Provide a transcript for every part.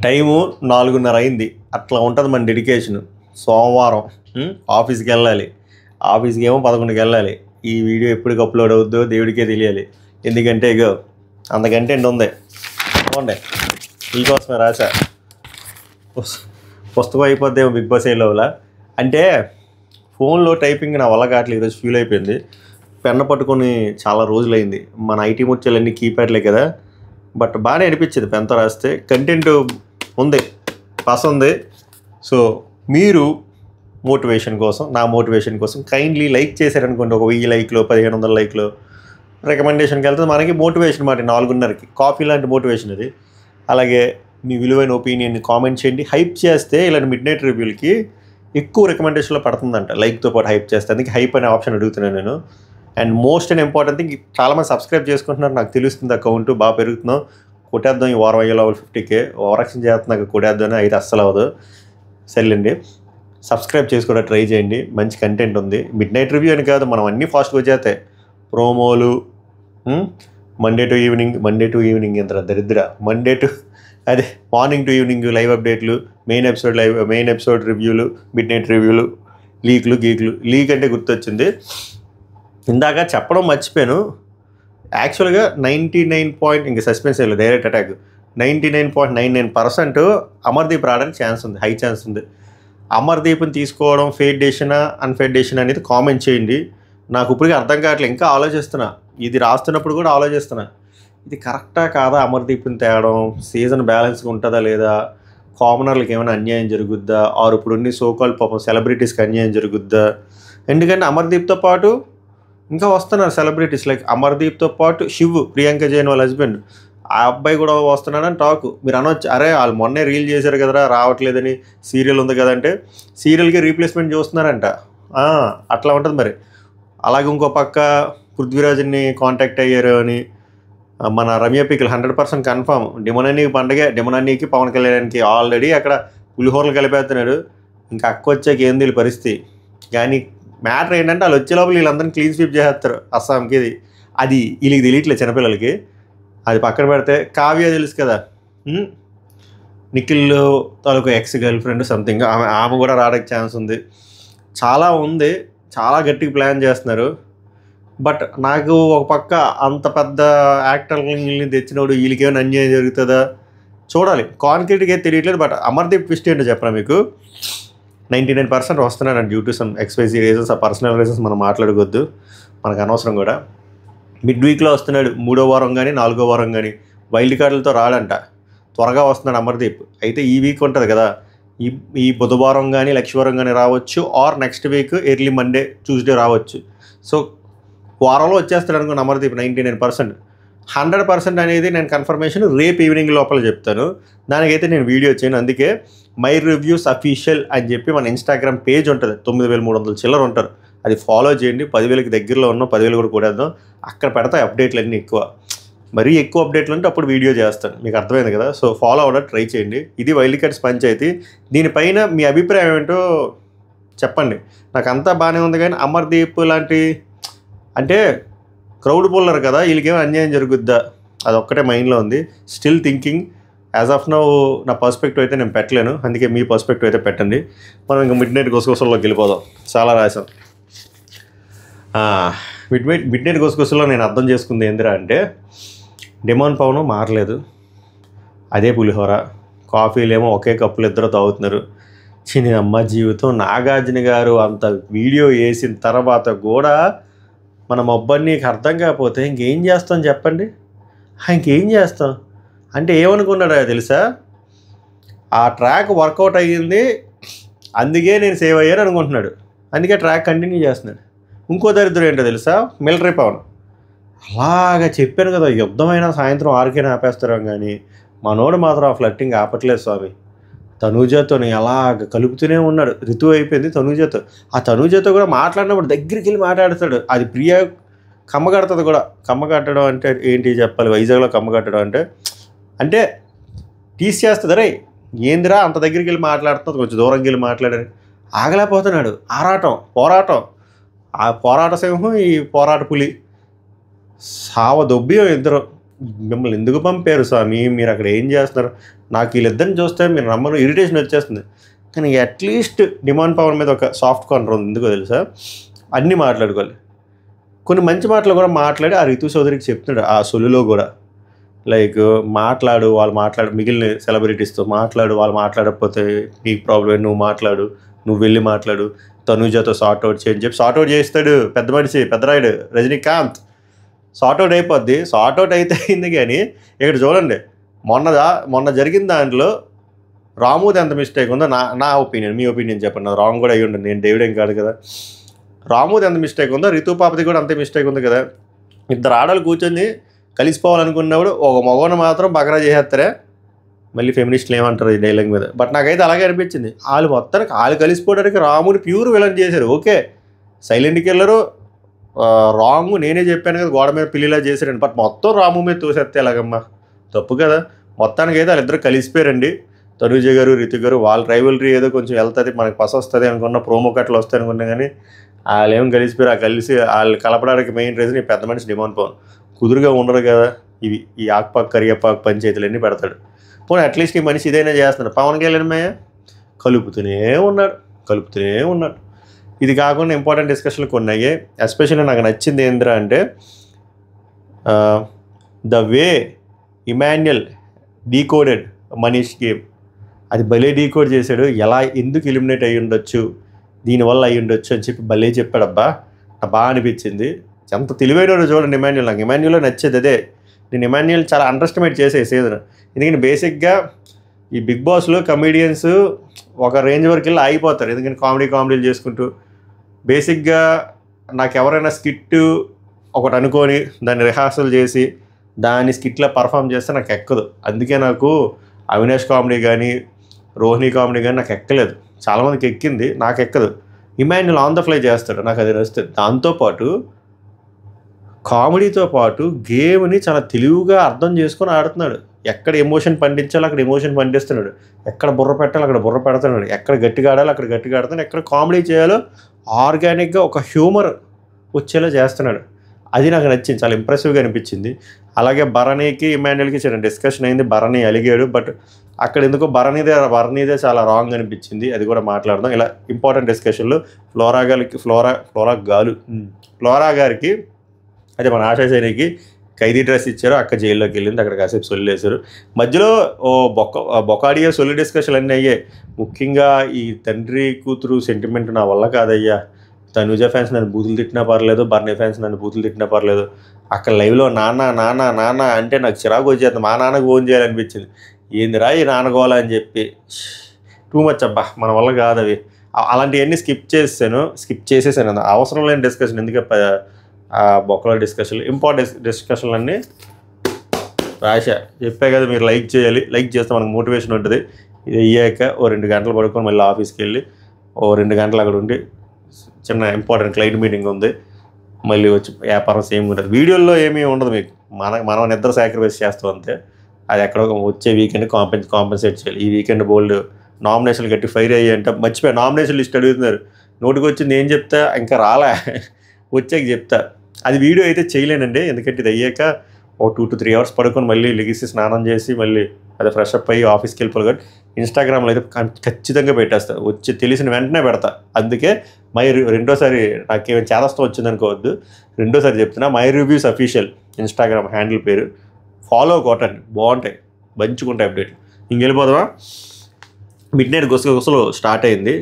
Time 4:30 అయింది. అట్లా ఉంటుంది మన డెడికేషన్. సోమవారం ఆఫీస్కి వెళ్ళాలి. ఆఫీస్కి ఏమో 11కి వెళ్ళాలి. ఈ వీడియో ఎప్పటికి అప్లోడ్ అవుద్దో దేవుడికే తెలియాలి. ఎందుకంటే ఇగో అంత కంటెంట్ ఉంది. చూడండి, మీకోసమే రాసా. పుస్తకం అయిపోద్దేమో బిగ్ బాస్ లోపల. అంటే ఫోన్లో టైపింగ్ నా వల్ల కావట్లేదు. ఈరోజు ఫీల్ అయిపోయింది. పెన్ను పట్టుకొని చాలా రోజులైంది. మన ఐటీ ముచ్చాలన్నీ కీప్యాడ్లే కదా, బట్ బాగానే అనిపించింది పెన్తో రాస్తే. కంటెంట్ ఉంది, పాస్ ఉంది. సో మీరు మోటివేషన్ కోసం, నా మోటివేషన్ కోసం కైండ్లీ లైక్ చేశారనుకోండి. ఒక 1000 లైక్లు, 1500 లైక్లు రికమెండేషన్కి వెళ్తుంది. మనకి మోటివేషన్ మాట 4:30కి కాఫీ లాంటి మోటివేషన్ అది. అలాగే మీ విలువైన ఒపీనియన్ని కామెంట్ చేయండి. హైప్ చేస్తే ఇలాంటి మిడ్ నైట్ రివ్యూలకి ఎక్కువ రికమెండేషన్లో పడుతుందంట, లైక్తో పాటు హైప్ చేస్తే. అందుకే హైప్ అనే ఆప్షన్ అడుగుతున్నాను నేను. And most and important thing, చాలామంది సబ్స్క్రైబ్ చేసుకుంటున్నారు, నాకు తెలుస్తుంది. అకౌంట్ బాగా పెరుగుతున్నాం. కొట్టేద్దాం ఈ వారం అయ్యే లెవెల్ 50K. ఓవరాక్షన్ చేస్తున్నాక కొట్టేద్దాం అయితే అస్సలు అవ్వదు. సరేలేండి, సబ్స్క్రైబ్ చేసుకోవడం ట్రై చేయండి. మంచి కంటెంట్ ఉంది. మిడ్ నైట్ రివ్యూ అని కాదు, మనం అన్నీ ఫాస్ట్గా వచ్చేస్తాయి. ప్రోమోలు, మండే టు ఈవినింగ్ ఎంత దరిద్ర, అదే మార్నింగ్ టు ఈవినింగ్ లైవ్ అప్డేట్లు, మెయిన్ ఎపిసోడ్ రివ్యూలు, మిడ్ నైట్ రివ్యూలు, గీక్లు. లీక్ అంటే గుర్తొచ్చింది, ఇందాక చెప్పడం మర్చిపోయాను. యాక్చువల్గా 99 ఇంక సస్పెన్స్ లేదు, డైరెక్ట్ అటాక్. 99.99% అమర్దీప్ రావడానికి ఛాన్స్ ఉంది, హై ఛాన్స్ ఉంది. అమర్దీప్ని తీసుకోవడం ఫెయిర్ డెసిషనా అన్ఫెయిర్ డెసిషన్ అనేది కామెంట్ చేయండి. నాకు ఇప్పటికీ అర్థం కావట్లేదు, ఇంకా ఆలోచిస్తున్నా. ఇది రాస్తున్నప్పుడు కూడా ఆలోచిస్తున్నా, ఇది కరెక్టా కాదా? అమర్దీప్ని తేవడం సీజన్ బ్యాలెన్స్గా ఉంటుందా లేదా? కామనర్లకు ఏమైనా అన్యాయం జరుగుద్దా? ఆరు ఇప్పుడున్న సోకాల్ పాపం సెలబ్రిటీస్కి అన్యాయం జరుగుద్దా? ఎందుకంటే అమర్దీప్తో పాటు ఇంకా వస్తున్నారు సెలబ్రిటీస్, లైక్ అమర్దీప్తో పాటు శివ్, ప్రియాంక జైన్ వాళ్ళ హస్బెండ్, ఆ అబ్బాయి కూడా వస్తున్నాడని టాక్. మీరు అనొచ్చు, అరే వాళ్ళు మొన్నే రీల్ చేశారు కదరా రావట్లేదని, సీరియల్ ఉంది కదంటే సీరియల్కి రీప్లేస్మెంట్ చూస్తున్నారంట. అట్లా ఉంటుంది మరి. అలాగే ఇంకో పక్క పృథ్వీరాజ్ని కాంటాక్ట్ అయ్యారు అని మన రమ్య పికల్ 100% కన్ఫామ్. డిమోనాని పండగే, డిమోనానికి పవన్ కళ్యాణ్కి ఆల్రెడీ అక్కడ పులిహోరలు కలిపేస్తున్నాడు. ఇంకా అక్క వచ్చాక ఏంది వీళ్ళ పరిస్థితి. కానీ మ్యాటర్ ఏంటంటే వాళ్ళు వచ్చే లోపల వీళ్ళందరినీ క్లీన్ స్వీప్ చేస్తారు అస్సాంకి. అది వీళ్ళకి తెలియట్లేదు చిన్నపిల్లలకి. అది పక్కన పెడితే కావ్య తెలుసు కదా, నిఖిల్ తాలూకు ఎక్స్ గర్ల్ ఫ్రెండ్ సంథింగ్, ఆమె కూడా రావడానికి ఛాన్స్ ఉంది. చాలా ఉంది, చాలా గట్టిగా ప్లాన్ చేస్తున్నారు. బట్ నాకు ఒక పక్క అంత పెద్ద యాక్టర్ని తెచ్చినప్పుడు వీళ్ళకేమైనా అన్యాయం జరుగుతుందా చూడాలి. కాన్క్రీట్గా అయితే తెలియట్లేదు. బట్ అమర్దీప్ ట్విస్ట్ ఏంటో చెప్పరా మీకు, 99% వస్తున్నాడు due to some XYZ reasons. ఆ పర్సనల్ రీజన్స్ మనం మాట్లాడుకోవద్దు, మనకు అనవసరం కూడా. మిడ్ వీక్లో వస్తున్నాడు, 3వ వారం కానీ 4వ వారం కానీ. వైల్డ్ కార్డులతో రాడంట, త్వరగా వస్తున్నాడు అమర్దీప్. అయితే ఈ వీక్ ఉంటుంది కదా, ఈ బుధవారం కానీ లక్షవారం కానీ రావచ్చు, or next week early Monday Tuesday రావచ్చు. సో వారంలో వచ్చేస్తాడు అనుకోండి అమర్దీప్ 99%. 100% అనేది నేను కన్ఫర్మేషన్ రేపు ఈవినింగ్ లోపల చెప్తాను. దానికైతే నేను వీడియో చేయను. అందుకే మై రివ్యూస్ అఫీషియల్ అని చెప్పి మన ఇన్స్టాగ్రామ్ పేజ్ ఉంటుంది, 9300 చిల్లర ఉంటారు. అది ఫాలో చేయండి. 10,000కి దగ్గరలో ఉన్నాం, 10,000 కూడా కూడేద్దాం. అక్కడ పెడతాయి అప్డేట్లు అన్నీ ఎక్కువ. మరీ ఎక్కువ అప్డేట్లు ఉంటే అప్పుడు వీడియో చేస్తాను, మీకు అర్థమైంది కదా. సో ఫాలో అవ్వడం ట్రై చేయండి. ఇది వైల్డ్ కార్డ్స్ పంచాయతీ. దీనిపైన మీ అభిప్రాయం ఏంటో చెప్పండి. నాకు అంతా బాగానే ఉంది, కానీ అమర్దీప్ లాంటి అంటే క్రౌడ్ పుల్లర్ కదా, వీళ్ళకేమో అన్యాయం జరుగుద్దా అదొక్కటే మైండ్లో ఉంది. Still thinking. As of now నా పర్స్పెక్టివ్ అయితే నేను పెట్టలేను, అందుకే మీ పర్స్పెక్టివ్ అయితే పెట్టండి. మనం ఇంకా మిడ్ నైట్ గుసగుసల్లోకి వెళ్ళిపోదాం. చాలా రాసాం. మిడ్ నైట్ గుసగుసల్లో నేను అర్థం చేసుకుంది ఏందిరా అంటే, డిమాండ్ పవన్ మారలేదు, అదే పులిహోర, కాఫీలేమో ఒకే కప్పులు ఇద్దరు తాగుతున్నారు. చిన్న అమ్మ జీవితం. నాగార్జున గారు అంత వీడియో వేసిన తర్వాత కూడా మన మొబ్బని నీకు అర్థం కాకపోతే ఇంకేం చేస్తాం చెప్పండి. ఇంకేం చేస్తాం అంటే ఏమనుకున్నాడా తెలుసా, ఆ ట్రాక్ వర్కౌట్ అయ్యింది అందుకే నేను సేవ్ అయ్యాను అనుకుంటున్నాడు. అందుకే ట్రాక్ కంటిన్యూ చేస్తున్నాడు. ఇంకో దరిద్రం ఏంటో తెలుసా, మిలిటరీ పవన్. అలాగా చెప్పాను కదా, యుద్ధమైనా సాయంత్రం 6కే ఆపేస్తాం, కానీ మనోడు మాత్రం ఆ ఫ్లట్టింగ్ ఆపట్లేదు స్వామి. తనూజతో అలాగ కలుపుతూనే ఉన్నాడు. ఋతువు అయిపోయింది తనూజతో. ఆ తనూజతో కూడా మాట్లాడినప్పుడు దగ్గరికి వెళ్ళి మాట్లాడతాడు. అది ప్రియ కమ్మ కడుతుంది కూడా. కమ్మ కట్టడం అంటే ఏంటి చెప్పాలి, వైజాగ్లో కమ్మ కట్టడం అంటే తీసేస్తుంది. రే ఏందిరా అంత దగ్గరికి వెళ్ళి మాట్లాడుతుంది, కొంచెం దూరంకి వెళ్ళి మాట్లాడని ఆగలేకపోతున్నాడు. పోరాటం. ఆ పోరాట సింహం, ఈ పోరాట పులి సావ దొబ్బి ఇద్దరు మిమ్మల్ని ఎందుకు పంపారు స్వామి, మీరు అక్కడ ఏం చేస్తున్నారు, నాకు వీళ్ళిద్దరిని చూస్తే మీరు నమ్మరు, ఇరిటేషన్ వచ్చేస్తుంది. కానీ అట్లీస్ట్ డిమాండ్ పవన్ మీద ఒక సాఫ్ట్ కార్నర్ ఉంది, ఎందుకో తెలుసా, అన్నీ మాట్లాడుకోవాలి. కొన్ని మంచి మాటలు కూడా మాట్లాడి ఆ రితు చౌదరికి చెప్తున్నాడు ఆ సొల్లులో కూడా, లైక్ వాళ్ళు మాట్లాడు, మిగిలిన సెలబ్రిటీస్తో మాట్లాడు, వాళ్ళు మాట్లాడకపోతే నీకు ప్రాబ్లం, నువ్వు మాట్లాడు, నువ్వు వెళ్ళి మాట్లాడు, తనూజతో సార్ట్అవుట్ చేయని చెప్పి సార్ట్అవుట్ చేస్తాడు పెద్ద మనిషి, పెద్దరాయుడు రజనీకాంత్. సార్ట్అవుట్ అయిపోద్ది, సార్ట్అవుట్ అయితే అయింది. కానీ ఇక్కడ చూడండి, మొన్న జరిగిన దాంట్లో రాముది ఎంత మిస్టేక్ ఉందో నా ఒపీనియన్, మీ ఒపీనియన్ చెప్పండి. నా రాంగ్ కూడా అయ్యి ఉంటుంది, నేను డేవిడ్ ఏం కాదు కదా. రాముది ఎంత మిస్టేక్ ఉందో రితు పాపది కూడా అంతే మిస్టేక్ ఉంది కదా. ఇద్దరు ఆడలు కూర్చొని కలిసిపోవాలనుకున్నప్పుడు ఒక మగవాడిని మాత్రం బకరా చేసేస్తారే, మళ్ళీ ఫెమినిస్టులు ఏమంటారు ఈ డైలాగ్ మీద. బట్ నాకైతే అలాగే అనిపించింది, వాళ్ళు కలిసిపోవడానికి రాముని ప్యూర్ విలన్ చేశారు. ఓకే, సైలెంట్ కిల్లరు రాంగ్, నేనే చెప్పాను కదా, గోడ మీద పిల్లిలా చేశారండి. బట్ మొత్తం రాము మీద తోసేస్తే ఎలాగమ్మా, తప్పు కదా. మొత్తానికైతే వాళ్ళిద్దరు కలిసిపోయారండి, తనూజ గారు రితు గారు. వాళ్ళ రైవలరీ ఏదో కొంచెం వెళ్తుంది, మనకు పస వస్తుంది అనుకున్న, ప్రోమో కట్లు వస్తాయి అనుకున్నా. కానీ వాళ్ళు ఏం కలిసిపోయారు, కలిసి వాళ్ళు కలపడానికి మెయిన్ రీజన్ ఈ పెద్ద మనిషి డిమాండ్ పవన్. కుదురుగా ఉండరు కదా, ఈ ఆకుపాక్ కరియాపాక్ పంచాయతీలన్నీ పెడతాడు. పోనీ అట్లీస్ట్ ఈ మనిషి ఇదైనా చేస్తున్నాడు. పవన్ కళ్యాణ్ మయ్య కలుపుతూనే ఉన్నాడు. ఇది కాకుండా ఇంపార్టెంట్ డిస్కషన్లు కొన్ని అయ్యాయి. ఎస్పెషల్లీ నాకు నచ్చింది ఏంద్రా అంటే, the way Emmanuel decoded Manish game, అది భలే డీకోడ్ చేశాడు. ఎందుకు ఎలిమినేట్ అయ్యి ఉండొచ్చు, దీనివల్ల అయ్యి ఉండొచ్చు అని చెప్పి భలే చెప్పాడబ్బా, నాకు బాగా అనిపించింది. ఎంత తెలివైనడు చూడండి ఇమాన్యుల్. నాకు ఇమాన్యుల్లో నచ్చేది అదే. నేను ఇమాన్యుల్ చాలా అండర్ ఎస్టిమేట్ చేసే సీజన్. ఎందుకంటే బేసిక్గా ఈ బిగ్ బాస్లో కమీడియన్స్ ఒక రేంజ్ వరకు వెళ్ళి ఆగిపోతారు, ఎందుకంటే కామెడీలు చేసుకుంటూ. బేసిక్గా నాకు ఎవరైనా స్కిట్ ఒకటి అనుకొని దాన్ని రిహార్సల్ చేసి దాన్ని స్కిట్లో పర్ఫామ్ చేస్తే నాకు ఎక్కదు. అందుకే నాకు అవినాష్ కామెడీ కానీ రోహిణి కామెడీ కానీ నాకు ఎక్కలేదు. చాలామందికి ఎక్కింది, నాకు ఎక్కదు. ఇమాన్యుల్ ఆన్ ద ఫ్లై చేస్తాడు, నాకు అది నచ్చుతుంది. దాంతోపాటు కామెడీతో పాటు గేమ్ని చాలా తెలివిగా అర్థం చేసుకొని ఆడుతున్నాడు. ఎక్కడ ఎమోషన్ పండించాలో అక్కడ ఎమోషన్ పండిస్తున్నాడు, ఎక్కడ బుర్ర పెట్టాలో అక్కడ బుర్ర పెడుతున్నాడు, ఎక్కడ గట్టిగా ఆడాలో అక్కడ గట్టిగా ఆడుతున్నాడు, ఎక్కడ కామెడీ చేయాలో ఆర్గానిక్గా ఒక హ్యూమర్ వచ్చేలా చేస్తున్నాడు. అది నాకు నచ్చింది, చాలా ఇంప్రెసివ్గా అనిపించింది. అలాగే భరణికి ఇమాన్యుల్కి చిన్న డిస్కషన్ అయింది, భరణి అలిగాడు. బట్ అక్కడ ఎందుకో భరణిదే చాలా రాంగ్ అనిపించింది, అది కూడా మాట్లాడదాం. ఇలా ఇంపార్టెంట్ డిస్కషన్లు. ఫ్లోరా గారికి అదే మన ఆశా సైనికి ఖైదీ డ్రెస్ ఇచ్చారు, అక్క జైల్లోకి వెళ్ళింది, అక్కడ కాసేపు సొల్లేశారు. మధ్యలో బొకాడియో సొల్లు డిస్కషన్లు అన్నీ అయ్యాయి. ముఖ్యంగా ఈ తండ్రి కూతురు సెంటిమెంట్ నా వల్ల కాదయ్యా. తనూజ ఫ్యాన్స్ నన్ను బూతులు తిట్టినా పర్లేదు, బర్నీ ఫ్యాన్స్ నన్ను బూతులు తిట్టినా పర్లేదు. అక్కడ లైవ్లో నాన్న అంటే నాకు చిరాకు వచ్చేది, మా నాన్నకు ఫోన్ చేయాలనిపించింది. ఏందిరా ఈ నాన్నగోళ అని చెప్పి, టూ మచ్ అబ్బా, మన వల్ల కాదు అవి. అలాంటివన్నీ స్కిప్ చేసేసాను. అవసరం లేని డిస్కషన్ ఎందుకు బొక్కల డిస్కషన్లు, ఇంపార్టెంట్ డిస్కషన్లు అన్నీ రాశా చెప్పే కదా. మీరు లైక్ చేయాలి, లైక్ చేస్తే మనకు మోటివేషన్ ఉంటుంది. ఇది అయ్యాక 2 గంటలు పడుకొని మళ్ళీ ఆఫీస్కి వెళ్ళి 2 గంటలు అక్కడ ఉండి, చిన్న ఇంపార్టెంట్ క్లయింట్ మీటింగ్ ఉంది, మళ్ళీ వచ్చి వ్యాపారం సేమ్ ఉంటుంది. వీడియోల్లో ఏమీ ఉండదు మీకు, మనం నిద్ర సాక్రిఫైస్ చేస్తాం అంతే. అది ఎక్కడో వచ్చే వీకెండ్ కాంపెన్సేట్ చేయాలి. ఈ వీకెండ్ బోల్డ్ నామినేషన్లు కట్టి ఫైర్ అయ్యి అంటే మర్చిపోయి నామినేషన్ లిస్ట్ అడుగుతున్నారు. నోటికి వచ్చింది ఏం చెప్తా, ఇంకా రాలే, వచ్చాక చెప్తా. అది వీడియో అయితే చేయలేనండి, ఎందుకంటే ఇది అయ్యాక 2 to 3 hours పడుకొని మళ్ళీ లెగిసి స్నానం చేసి మళ్ళీ అది ఫ్రెష్ అప్ అయ్యి ఆఫీస్కి వెళ్ళిపోవాలి. కాబట్టి ఇన్స్టాగ్రామ్లో అయితే ఖచ్చితంగా పెట్టేస్తాను, వచ్చి తెలిసిన వెంటనే పెడతా. అందుకే రెండోసారి నాకేమైనా చేదస్తం వచ్చిందనుకోవద్దు, రెండోసారి చెప్తున్నా, my reviews official Instagram handle పేరు, ఫాలో కొట్టండి, బాగుంటాయి, మంచుకుంటాయి అప్డేట్. ఇంకెళ్ళిపోదామా. మిడ్నైట్ గుసగుసలు స్టార్ట్ అయింది.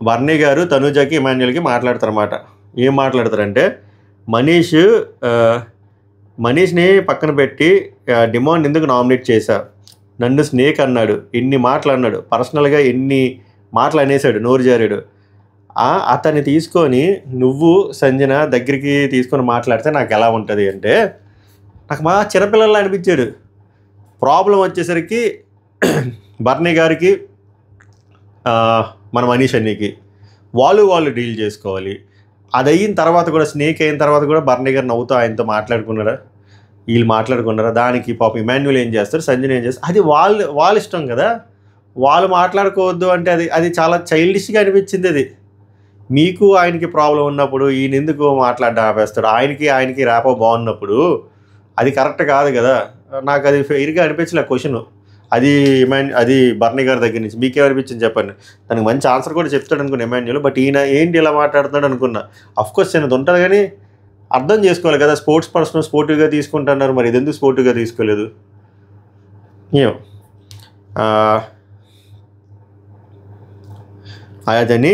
బర్నీ గారు తనూజకి ఇమాన్యుల్కి మాట్లాడతారన్నమాట. ఏం మాట్లాడతారంటే, మనీష్ని పక్కన పెట్టి డిమాండ్ ఎందుకు నామినేట్ చేశా, నన్ను స్నేక్ అన్నాడు, ఎన్ని మాటలు అన్నాడు, పర్సనల్గా ఎన్ని మాటలు అనేసాడు, నోరు జారాడు. అతన్ని తీసుకొని నువ్వు సంజన దగ్గరికి తీసుకొని మాట్లాడితే నాకు ఎలా ఉంటుంది అంటే, నాకు మా చిన్నపిల్లల్లా అనిపించాడు. ప్రాబ్లం వచ్చేసరికి బర్నీ గారికి మన మనీష్ అన్నీకి వాళ్ళు డీల్ చేసుకోవాలి. అది అయిన తర్వాత కూడా, స్నేక్ అయిన తర్వాత కూడా బర్నీ గారు నవ్వుతూ ఆయనతో వీళ్ళు మాట్లాడుకున్నారా. దానికి పాపం ఇమాన్యుల్ ఏం చేస్తారు, సంజన ఏం చేస్తారు, అది వాళ్ళ ఇష్టం కదా. వాళ్ళు మాట్లాడుకోవద్దు అంటే అది చాలా చైల్డిష్గా అనిపించింది. అది మీకు ఆయనకి ప్రాబ్లం ఉన్నప్పుడు ఈయన ఎందుకు మాట్లాడడం ఆపేస్తాడు, ఆయనకి ర్యాపో బాగున్నప్పుడు అది కరెక్ట్ కాదు కదా. నాకు అది ఫెయిర్గా అనిపించలే క్వశ్చన్. అది బర్నీ గారి దగ్గర నుంచి మీకేమనిపించింది చెప్పండి. దానికి మంచి ఆన్సర్ కూడా చెప్తాడు అనుకున్నా ఎమాన్యుల్. బట్ ఈయన ఏంటి ఇలా మాట్లాడుతున్నాడు అనుకున్నా. అఫ్కోర్స్ చిన్నది ఉంటుంది కానీ అర్థం చేసుకోవాలి కదా, స్పోర్ట్స్ పర్సన్ స్పోర్టివ్గా తీసుకుంటున్నారు, మరి ఇది ఎందుకు స్పోర్టివ్గా తీసుకోలేదు ఏం. అదని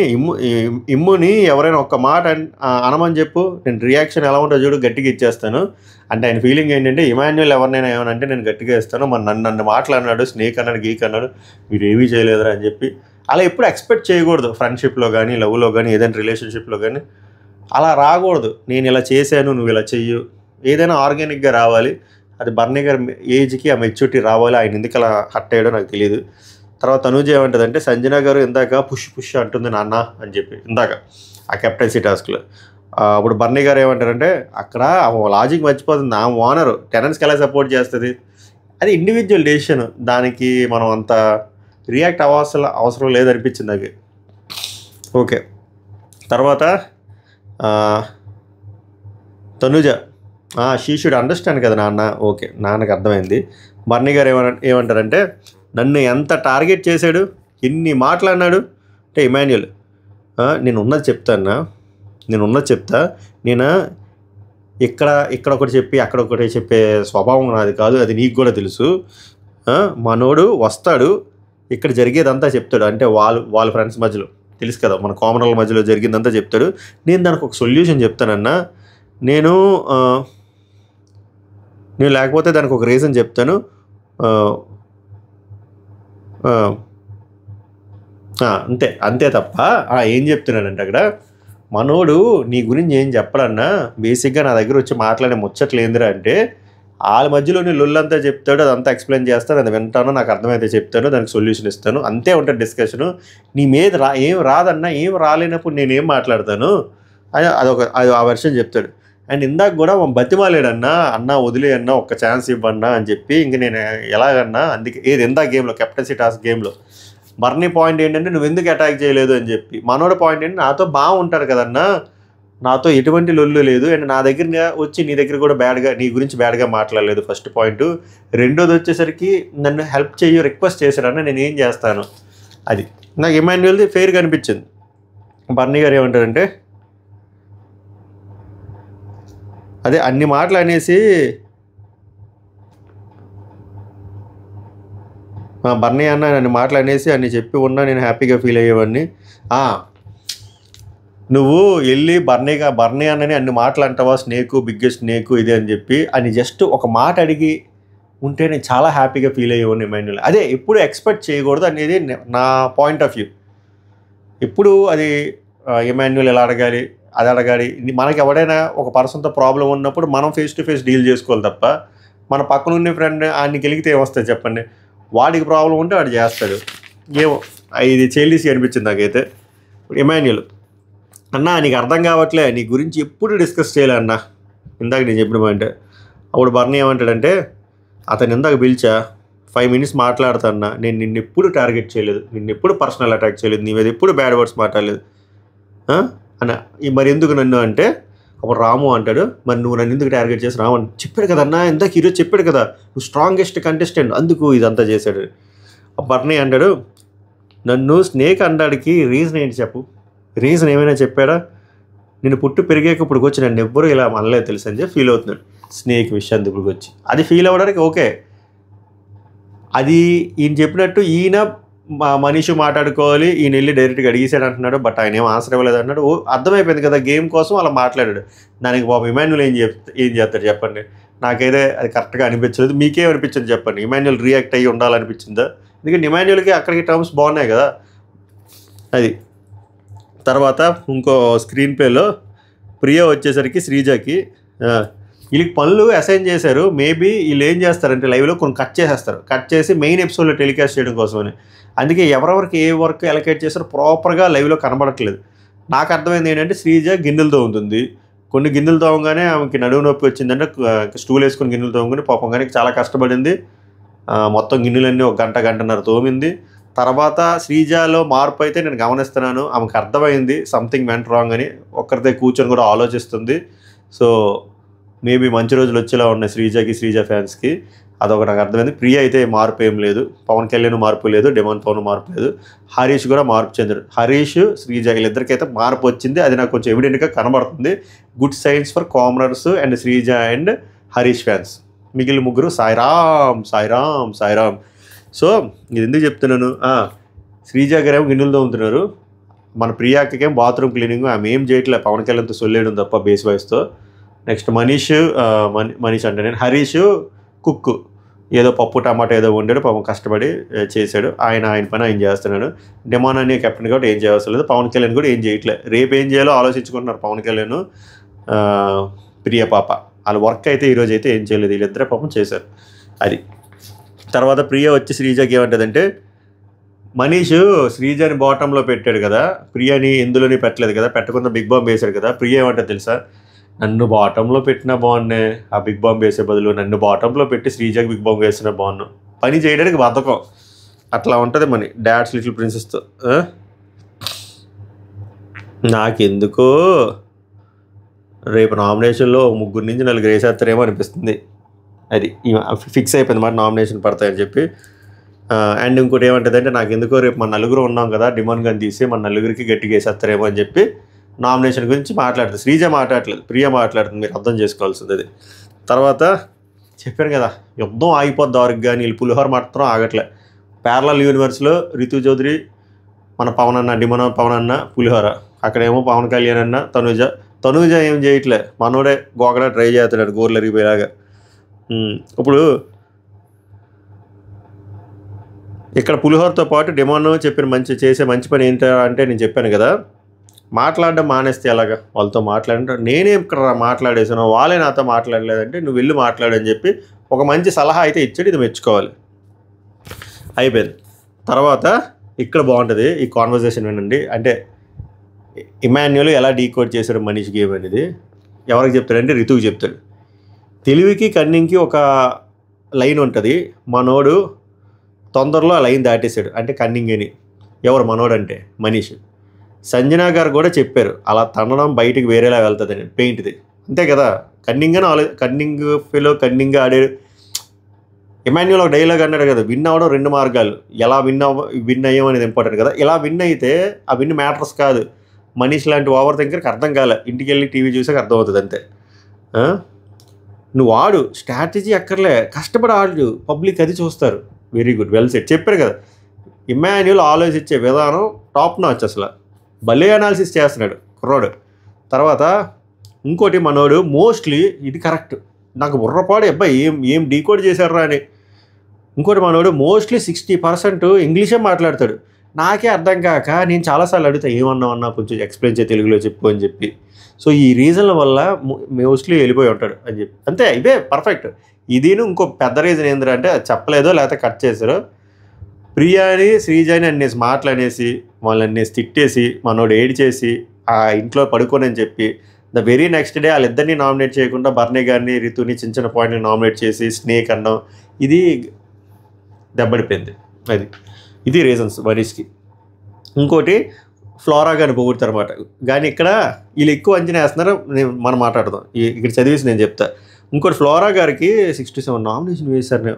ఇమ్ముని ఎవరైనా ఒక్క మాట అనమని చెప్పు, నేను రియాక్షన్ ఎలా ఉంటుందో చూడు, గట్టిగా ఇచ్చేస్తాను అంటే ఆయన ఫీలింగ్ ఏంటంటే ఇమాన్యుల్ ఎవరినైనా ఏమనంటే నేను గట్టిగా ఇస్తాను, మరి నన్ను మాట్లాడినాడు, స్నేక్ అన్నాడు, గీక్ అన్నాడు, మీరు ఏమీ చేయలేదురా అని చెప్పి. అలా ఎప్పుడు ఎక్స్పెక్ట్ చేయకూడదు. ఫ్రెండ్షిప్లో కానీ, లవ్లో కానీ, ఏదైనా రిలేషన్షిప్లో కానీ అలా రాకూడదు. నేను ఇలా చేశాను, నువ్వు ఇలా చెయ్యు, ఏదైనా ఆర్గానిక్గా రావాలి. అది బర్నీ గారి ఏజ్కి ఆ మెచ్యూరిటీ రావాలి. ఆయన ఎందుకు అలా హర్ట్ అయ్యాడో నాకు తెలియదు. తర్వాత తనూజ ఏమంటుందంటే సంజన గారు ఇందాక పుష్ అంటుంది నాన్న అని చెప్పి, ఇందాక ఆ కెప్టెన్సీ టాస్క్లో. అప్పుడు బర్నీ గారు ఏమంటారంటే అక్కడ లాజిక్ మర్చిపోతుంది, ఆ ఓనరు టెనెంట్స్కి ఎలా సపోర్ట్ చేస్తుంది, అది ఇండివిజువల్ డెసిషన్, దానికి మనం అంత రియాక్ట్ అవసరం లేదనిపించింది నాకు. ఓకే. తర్వాత తనుజ షీ షుడ్ అండర్స్టాండ్ కదా నాన్న. ఓకే, నాన్నకు అర్థమైంది. బర్నీ గారు ఏమంటారంటే నన్ను ఎంత టార్గెట్ చేశాడు, ఎన్ని మాట్లాడినాడు అంటే ఇమాన్యుల్, నేను ఉన్నది చెప్తా, నేను ఇక్కడ ఒకటి చెప్పి అక్కడ ఒకటి చెప్పే స్వభావం నాది కాదు, అది నీకు కూడా తెలుసు. మనోడు వస్తాడు, ఇక్కడ జరిగేదంతా చెప్తాడు, అంటే వాళ్ళ ఫ్రెండ్స్ మధ్యలో తెలుసు కదా, మన కామనల్ మధ్యలో జరిగిందంతా చెప్తాడు. నేను దానికి ఒక సొల్యూషన్ చెప్తానన్నా, నేను లేకపోతే దానికి ఒక రీజన్ చెప్తాను. అంతే తప్ప ఏం చెప్తున్నాడంటే అక్కడ మనోడు నీ గురించి ఏం చెప్పడన్నా, బేసిక్గా నా దగ్గర వచ్చి మాట్లాడే ముచ్చట్లు ఏందిరా అంటే వాళ్ళ మధ్యలో నీ లొల్లంతా చెప్తాడు, అదంతా ఎక్స్ప్లెయిన్ చేస్తాను, అది వింటాను, నాకు అర్థమైతే చెప్తాను, దానికి సొల్యూషన్ ఇస్తాను, అంతే ఉంటుంది డిస్కషను. నీ మీద ఏం రాదన్నా, ఏం రాలేనప్పుడు నేనేం మాట్లాడతాను, అది ఆ వెర్షన్ చెప్తాడు. అండ్ ఇందాక కూడా బతిమాలేడన్నా, అన్నా వదిలేయన్నా, ఒక్క ఛాన్స్ ఇవ్వన్నా అని చెప్పి, ఇంక నేను ఎలాగన్నా అందుకే ఇందాక గేమ్లో కెప్టెన్సీ టాస్క్ గేమ్లో బర్నీ పాయింట్ ఏంటంటే నువ్వు ఎందుకు అటాక్ చేయలేదు అని చెప్పి, మనోడ పాయింట్ ఏంటంటే నాతో బాగుంటారు కదన్నా, నాతో ఎటువంటి లొల్లు లేదు, అండ్ నా దగ్గర వచ్చి నీ దగ్గర కూడా నీ గురించి బ్యాడ్గా మాట్లాడలేదు, ఫస్ట్ పాయింట్. రెండోది వచ్చేసరికి నన్ను హెల్ప్ చేయు రిక్వెస్ట్ చేశాడన్నా, నేను ఏం చేస్తాను, అది నాకు ఇమాన్యుల్ది ఫెయిర్గా అనిపించింది. బర్నీ గారు ఏమంటారంటే అదే అన్ని మాటలు అనేసి బర్నీ అన్న నన్ను మాటలు అనేసి అన్ని చెప్పి ఉన్నా నేను హ్యాపీగా ఫీల్ అయ్యేవాడిని. నువ్వు వెళ్ళి బర్నీ అన్నని అన్ని మాటలు అంటావా, స్నేకు బిగ్గెస్ట్ స్నేకు ఇది అని చెప్పి అని జస్ట్ ఒక మాట అడిగి ఉంటే నేను చాలా హ్యాపీగా ఫీల్ అయ్యేవాడిని ఇమాన్యుల్. అదే ఎప్పుడు ఎక్స్పెక్ట్ చేయకూడదు అనేది నా పాయింట్ ఆఫ్ వ్యూ. ఇప్పుడు అది ఇమాన్యుల్ ఎలా అడగాలి, అది అడగాలి. మనకి ఎవడైనా ఒక పర్సన్తో ప్రాబ్లం ఉన్నప్పుడు మనం ఫేస్ టు ఫేస్ డీల్ చేసుకోవాలి తప్ప, మన పక్కన ఉన్న ఫ్రెండ్ ఆయన్ని గెలిగితే ఏమొస్తుంది చెప్పండి, వాడికి ప్రాబ్లం ఉంటే వాడు చేస్తాడు. ఏమో ఇది చేలీసి అనిపించింది నాకైతే. ఇమాన్యుల్ అన్నా నీకు అర్థం కావట్లే, నీ గురించి ఎప్పుడు డిస్కస్ చేయలే అన్న, ఇందాక నేను చెప్పిన పాయింట్. అప్పుడు బర్నీ ఏమంటాడంటే అతను ఇందాక పిలిచా 5 minutes మాట్లాడుతున్నా, నేను నిన్ను ఎప్పుడు టార్గెట్ చేయలేదు, నిన్ను ఎప్పుడు పర్సనల్ అటాక్ చేయలేదు, నీ మీద ఎప్పుడు బ్యాడ్ వర్డ్స్ మాట్లాడలేదు అన్న, మరి ఎందుకు నన్ను అంటే అప్పుడు రాము అంటాడు, మరి నువ్వు నన్ను ఎందుకు టార్గెట్ చేసి, రాము అని చెప్పాడు కదన్నా, ఇందాక ఈరోజు చెప్పాడు కదా నువ్వు స్ట్రాంగెస్ట్ కంటెస్టెంట్, అందుకు ఇదంతా చేశాడు. బర్నీ అంటాడు నన్ను స్నేక్ అనడానికి రీజన్ ఏంటి చెప్పు, రీజన్ ఏమైనా చెప్పాడా, నేను పుట్టి పెరిగాక ఇప్పుడు వచ్చి నన్ను ఎవ్వరూ ఇలా అనలేదు తెలుసు అని చెప్పి ఫీల్ అవుతున్నాడు స్నేక్ విషయాన్ని ఇప్పుడు వచ్చి. అది ఫీల్ అవ్వడానికి ఓకే, అది ఈయన చెప్పినట్టు ఈయన మనిషి మాట్లాడుకోవాలి, ఈయన వెళ్ళి డైరెక్ట్గా అడిగేసాడు అంటున్నాడు, బట్ ఆయన ఏం ఆన్సర్ ఇవ్వలేదు అన్నాడు. అర్థమైపోయింది కదా గేమ్ కోసం అలా మాట్లాడాడు. దానికి బాబు ఇమాన్యుల్ ఏం చేస్తాడు చెప్పండి, నాకైతే అది కరెక్ట్గా అనిపించలేదు. మీకేమనిపించింది చెప్పండి, ఇమాన్యుల్ రియాక్ట్ అయ్యి ఉండాలనిపించిందా, ఎందుకంటే ఇమాన్యుల్కి అక్కడికి టర్మ్స్ బాగున్నాయి కదా అది. తర్వాత ఇంకో స్క్రీన్ ప్లేలో ప్రియ వచ్చేసరికి శ్రీజకి వీళ్ళకి పనులు అసైన్ చేశారు. మేబీ వీళ్ళు ఏం చేస్తారంటే లైవ్లో కొన్ని కట్ చేసి మెయిన్ ఎపిసోడ్లో టెలికాస్ట్ చేయడం కోసమని. అందుకే ఎవరెవరికి ఏ వర్క్ అలొకేట్ చేస్తారో ప్రాపర్గా లైవ్లో కనబడట్లేదు. నాకు అర్థమైంది ఏంటంటే శ్రీజ గిన్నెలతో ఉంటుంది, కొన్ని గిన్నెలు తోమగానే ఆమెకి నడువు నొప్పి వచ్చిందంటే స్టూల్ వేసుకొని గిన్నెలు తోమగానే పాపం కానీ చాలా కష్టపడింది, మొత్తం గిన్నెలన్నీ ఒక గంటన్నర తోమింది. తర్వాత శ్రీజలో మార్పు అయితే నేను గమనిస్తున్నాను, ఆమెకు అర్థమైంది సంథింగ్ వెంట్ రాంగ్ అని, ఒక్కరితే కూర్చొని కూడా ఆలోచిస్తుంది. సో మేబీ మంచి రోజులు వచ్చేలా ఉన్నాయి శ్రీజ ఫ్యాన్స్కి. అదొక నాకు అర్థమైంది. ప్రియ అయితే మార్పు ఏం లేదు, పవన్ కళ్యాణ్ మార్పు లేదు, డిమాండ్ పవన్ మార్పు లేదు, హరీష్ కూడా మార్పు చెందారు. హరీష్ శ్రీజ వీళ్ళిద్దరికైతే మార్పు వచ్చింది, అది నాకు కొంచెం ఎవిడెంట్గా కనబడుతుంది. Good science for commoners and Sreeja and Harish fans. మిగిలిన ముగ్గురు సాయిరామ్ సాయిరామ్ సాయిరామ్. సో ఇది ఎందుకు చెప్తున్నాను, శ్రీజ గారేమో గిన్నెలు తోముతున్నారు, మన ప్రియాకేమో బాత్రూమ్ క్లీనింగ్, ఆమె ఏం చేయట్లే, పవన్ కళ్యాణ్తో సొల్లేయడం తప్ప బేస్ వాయిస్తో. నెక్స్ట్ మనీష్ అంటే నేను హరీష్ కుక్, ఏదో పప్పు టమాటా ఏదో వండాడు, పాపం కష్టపడి చేశాడు, ఆయన పని ఆయన చేస్తున్నాడు. డిమాండ్ అనే కెప్టెన్ కాబట్టి ఏం చేయవలసిన లేదు, పవన్ కళ్యాణ్ కూడా ఏం చేయట్లేదు. రేపు ఏం చేయాలో ఆలోచించుకుంటున్నారు పవన్ కళ్యాణ్ ప్రియ పాప. వాళ్ళ వర్క్ అయితే ఈరోజు అయితే ఏం చేయలేదు, వీళ్ళిద్దరే పాపం చేశారు. అది తర్వాత ప్రియ వచ్చి శ్రీజకి ఏమంటుందంటే, మనీష్ శ్రీజని బాటంలో పెట్టాడు కదా, ప్రియని ఎందులోని పెట్టలేదు కదా, పెట్టకుండా బిగ్ బాంబ్ వేశాడు కదా. ప్రియ ఏమంటుంది తెలుసా, నన్ను బాటంలో పెట్టినా బాగున్నే, ఆ బిగ్ బాంబ్ వేసే బదులు నన్ను బాటంలో పెట్టి శ్రీజకి బిగ్ బాంబ్ వేసినా బాగున్నాను. పని చేయడానికి బద్ధకం, అట్లా ఉంటుంది మన డాడ్స్ లిటిల్ ప్రిన్సెస్తో. నాకెందుకో రేపు నామినేషన్లో 3 నుంచి 4 వేసేస్తారేమో అనిపిస్తుంది. అది ఫిక్స్ అయిపోయింది మాట, నామినేషన్ పడతాయని చెప్పి. అండ్ ఇంకోటి ఏమంటుంది అంటే, నాకు ఎందుకో రేపు మన 4 ఉన్నాం కదా, డిమాండ్ కానీ తీసి మన 4కి గట్టిగా వేసేస్తారేమో అని చెప్పి నామినేషన్ గురించి మాట్లాడుతుంది. శ్రీజ మాట్లాడలేదు, ప్రియ మాట్లాడుతుంది, మీరు అర్థం చేసుకోవాల్సింది అది. తర్వాత చెప్పాను కదా, యుద్ధం ఆగిపోద్ది వరకు, కానీ వీళ్ళు పులిహోర మాత్రం ఆగట్లే. ప్యారలల్ యూనివర్స్లో రితు చౌదరి, మన పవన్ అన్న, డిమాండ్ పవన్ అన్న పులిహోర, అక్కడేమో పవన్ కళ్యాణ్ అన్న తనూజ ఏం చేయట్లే, మనోడే గోకడా ట్రై చేస్తున్నాడు గోర్లు ఎరిగిపోయేలాగా. ఇప్పుడు ఇక్కడ పులిహోరతో పాటు డిమాండ్ చేసే మంచి పని ఏంటో అంటే, నేను చెప్పాను కదా, మాట్లాడడం మానేస్తే ఎలాగా, వాళ్ళతో మాట్లాడంటే నేనేం ఇక్కడ మాట్లాడేసాను, వాళ్ళే నాతో మాట్లాడలేదంటే నువ్వు వెళ్ళి మాట్లాడని చెప్పి ఒక మంచి సలహా అయితే ఇచ్చాడు, ఇది మెచ్చుకోవాలి. అయిపోయింది. తర్వాత ఇక్కడ బాగుంటుంది ఈ కాన్వర్జేషన్ వినండి. అంటే ఇమాన్యుల్ ఎలా డీకోడ్ చేశాడు మనీష్ గేమ్ అనేది ఎవరికి చెప్తాడంటే రితుకి చెప్తాడు. తెలివికి కన్నింగ్కి ఒక లైన్ ఉంటుంది, మనోడు తొందరలో ఆ లైన్ దాటేశాడు అంటే కన్నింగ్ అని. ఎవరు మనోడు అంటే మనీష్. సంజన గారు కూడా చెప్పారు, అలా తనడం బయటికి వేరేలా వెళ్తుందని, పెయింట్ది అంతే కదా. కన్నింగ్ కన్నింగ్ ఆడాడు. ఇమాన్యుల్ ఒక డైలాగ్ అన్నాడు కదా, విన్ అవ్వడం 2 మార్గాలు, ఎలా విన్ అయ్యాం అనేది ఇంపార్టెంట్ కదా. ఇలా విన్ అయితే ఆ విన్ మ్యాటర్స్ కాదు, మనీష్ లాంటి ఓవర్ థింకర్కి అర్థం కాలే, ఇంటికి వెళ్ళి టీవీ చూసాక అర్థమవుతుంది అంతే. నువ్వు ఆడు, స్ట్రాటజీ అక్కర్లే, కష్టపడి ఆడు, పబ్లిక్ అది చూస్తారు. Very good, well set. చెప్పారు కదా, ఇమాన్యుల్ ఆలోచించే విధానం టాప్ నాచ్, అసలు భలే అనాలిసిస్ చేస్తున్నాడు కుర్రాడు. తర్వాత ఇంకోటి, మనోడు మోస్ట్లీ ఇది కరెక్ట్, నాకు బుర్రపాడు అబ్బాయి ఏం డీకోడ్ చేశారా అని. ఇంకోటి, మనోడు మోస్ట్లీ 60% ఇంగ్లీషే మాట్లాడతాడు. నాకే అర్థం కాక నేను చాలాసార్లు అడుగుతా, ఏమన్నా కొంచెం ఎక్స్ప్లెయిన్ చేయి, తెలుగులో చెప్పు అని చెప్పి. సో ఈ రీజన్ల వల్ల మోస్ట్లీ వెళ్ళిపోయి ఉంటాడు అని చెప్పి. అంతే, ఇదే పర్ఫెక్ట్. ఇదిను ఇంకో పెద్ద రీజన్ ఏంటంటే చెప్పలేదో లేకపోతే కట్ చేశారో, ప్రియాని శ్రీజాని అన్నేసి మాటలనేసి వాళ్ళని తిట్టేసి మనోడు ఏడిచేసి ఆ ఇంట్లో పడుకోని అని చెప్పి ద వెరీ నెక్స్ట్ డే వాళ్ళిద్దరినీ నామినేట్ చేయకుండా బర్నీ గారిని రితుని చిన్న పాయింట్ని నామినేట్ చేసి స్నేక్ అన్నాం. ఇది దెబ్బడిపోయింది. ఇది రీజన్స్ మనీష్కి. ఇంకోటి, ఫ్లోరా గారిని పొగుడతారు అనమాట. కానీ ఇక్కడ వీళ్ళు ఎక్కువ అంచనా వేస్తున్నారు, మనం మాట్లాడదాం, ఇక్కడ చదివేసి నేను చెప్తా. ఇంకోటి, ఫ్లోరా గారికి 67 నామినేషన్ వేశారు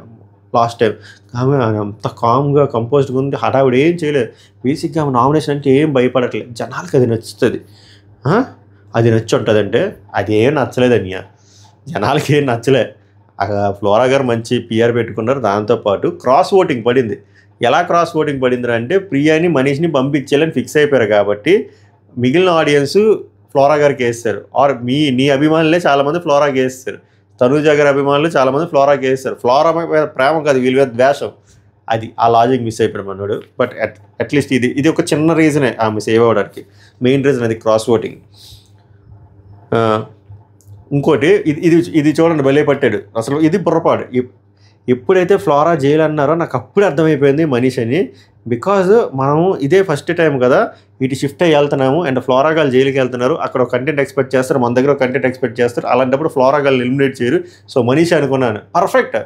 లాస్ట్ టైం. ఆమె అంత కామ్గా కంపోజ్డ్గా ఉంది, హడావిడి ఏం చేయలేదు. బేసిక్గా ఆమె నామినేషన్ అంటే ఏం భయపడట్లేదు, జనాలకి అది నచ్చుతుంది. అది నచ్చి ఉంటుందంటే అది ఏం నచ్చలేదన్య, జనాలకి ఏం నచ్చలే. ఫ్లోరా గారు మంచి పిఆర్ పెట్టుకున్నారు. దాంతోపాటు క్రాస్ ఓటింగ్ పడింది. ఎలా క్రాస్ ఓటింగ్ పడింది అంటే, ప్రియాని మనీష్ని పంపించేయాలని ఫిక్స్ అయిపోయారు కాబట్టి మిగిలిన ఆడియన్స్ ఫ్లోరా గారికి వేస్తారు. ఆర్ నీ అభిమానులే చాలామంది ఫ్లోరాకి వేస్తారు, తనూజ గారి అభిమానులు చాలామంది ఫ్లోరాకి వేస్తారు. ఫ్లోరా మీద ప్రేమ కాదు, వీళ్ళ మీద ద్వేషం. అది ఆ లాజిక్ మిస్ అయిపోయాడు మనోడు. బట్ అట్లీస్ట్ ఇది ఒక చిన్న రీజనే ఆమె సేవ్ అవ్వడానికి. మెయిన్ రీజన్ అది క్రాస్ ఓటింగ్. ఇంకోటి, ఇది చూడండి, భలే పట్టాడు అసలు. ఇది పొరపాటు. ఎప్పుడైతే ఫ్లోరా జైలు అన్నారో నాకు అప్పుడే అర్థమైపోయింది మనీష్ అని. బికాజ్ మనం ఇదే ఫస్ట్ టైం కదా ఇటు షిఫ్ట్ అయ్యి వెళ్తున్నాము, అండ్ ఫ్లోరా గారు జైలుకి వెళ్తున్నారు, అక్కడ ఒక కంటెంట్ ఎక్స్పెక్ట్ చేస్తారు, మన దగ్గర కంటెంట్ ఎక్స్పెక్ట్ చేస్తారు. అలాంటప్పుడు ఫ్లోరా గారు ఎలిమినేట్ చేయరు. సో మనీష్ అనుకున్నాను, పర్ఫెక్ట్.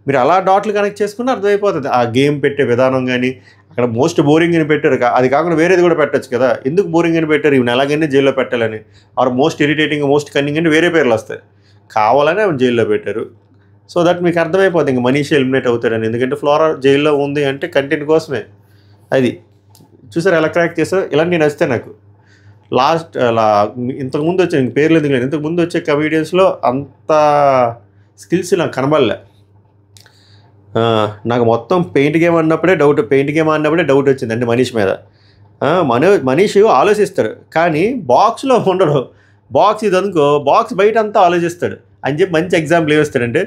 మీరు అలా డాట్లు కనెక్ట్ చేసుకుని అర్థమైపోతుంది. ఆ గేమ్ పెట్టే విధానం కానీ, అక్కడ మోస్ట్ బోరింగ్ అని పెట్టారు, అది కాకుండా వేరేది కూడా పెట్టచ్చు కదా. ఎందుకు బోరింగ్ అని పెట్టారు, ఇవి ఎలాగైనా జైల్లో పెట్టాలని. Or most irritating, most cunning అంటే వేరే పేర్లు వస్తాయి, కావాలని ఆమె జైల్లో పెట్టారు. సో దట్ మీకు అర్థమైపోతుంది ఇంక మనీష్ ఎలిమినేట్ అవుతాడని. ఎందుకంటే ఫ్లోరా జైల్లో ఉంది అంటే కంటెంట్ కోసమే. అది చూసారు ఎలా క్రాక్ చేస్తారు. ఇలాంటివి నచ్చితే నాకు లాస్ట్ అలా ఇంతకుముందు వచ్చే పేర్లు ఎందుకు లేదు, ఇంతకుముందు వచ్చే కమీడియన్స్లో అంత స్కిల్స్ నాకు కనబడలే. నాకు మొత్తం పెయింట్ గేమ్ ఆడినప్పుడే డౌట్ వచ్చింది అంటే మనీష్ మీద. మనీష్ ఆలోచిస్తాడు కానీ బాక్స్లో ఉండడు. బాక్స్ ఇది అనుకో, బాక్స్ బయట అంతా ఆలోచిస్తాడు అని చెప్పి మంచి ఎగ్జాంపుల్ ఏమిస్తాడంటే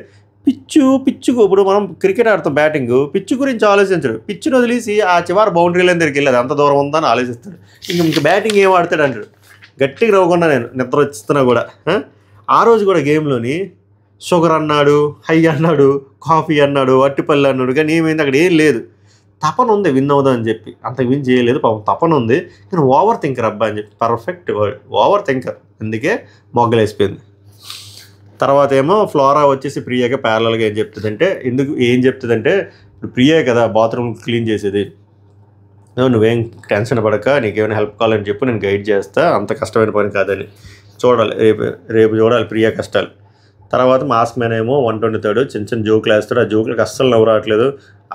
పిచ్చుకు ఇప్పుడు మనం క్రికెట్ ఆడతాం, బ్యాటింగ్ పిచ్చు గురించి ఆలోచించడు. పిచ్చును వదిలేసి ఆ చివరి బౌండరీ లైన్ దగ్గరికి వెళ్ళదు, అంత దూరం ఉందని ఆలోచిస్తాడు. ఇంక బ్యాటింగ్ ఏం ఆడతాడు అంటాడు. గట్టిగా నవ్వకుండా నేను నిద్ర వచ్చిస్తున్నా కూడా. ఆ రోజు కూడా గేమ్లోని షుగర్ అన్నాడు, హై అన్నాడు, కాఫీ అన్నాడు, అట్టిపల్లి అన్నాడు, కానీ ఏమైంది అక్కడ ఏం లేదు. తపన ఉంది విన్ అవుదా అని చెప్పి, అంతకు విన్ చేయలేదు పాపం. తపన ఉంది కానీ ఓవర్ థింకర్ అబ్బా అని చెప్పి, పర్ఫెక్ట్ వర్డ్ ఓవర్ థింకర్, అందుకే మొగ్గలేసిపోయింది. తర్వాత ఏమో ఫ్లోరా వచ్చేసి ప్రియాగా ప్యారలల్గా ఏం చెప్తుందంటే ఇప్పుడు ప్రియే కదా బాత్రూమ్ క్లీన్ చేసేది, నువ్వేం టెన్షన్ పడక, నీకేమైనా హెల్ప్ కావాలని చెప్పు, నేను గైడ్ చేస్తా, అంత కష్టమైన పని కాదని. చూడాలి రేపు చూడాలి ప్రియా కష్టాలు. తర్వాత మాస్క్ మ్యాన్ ఏమో 123 చిన్న జోకులు వేస్తాడు. ఆ జోకులకు అస్సలు నవ్వు రావట్లేదు.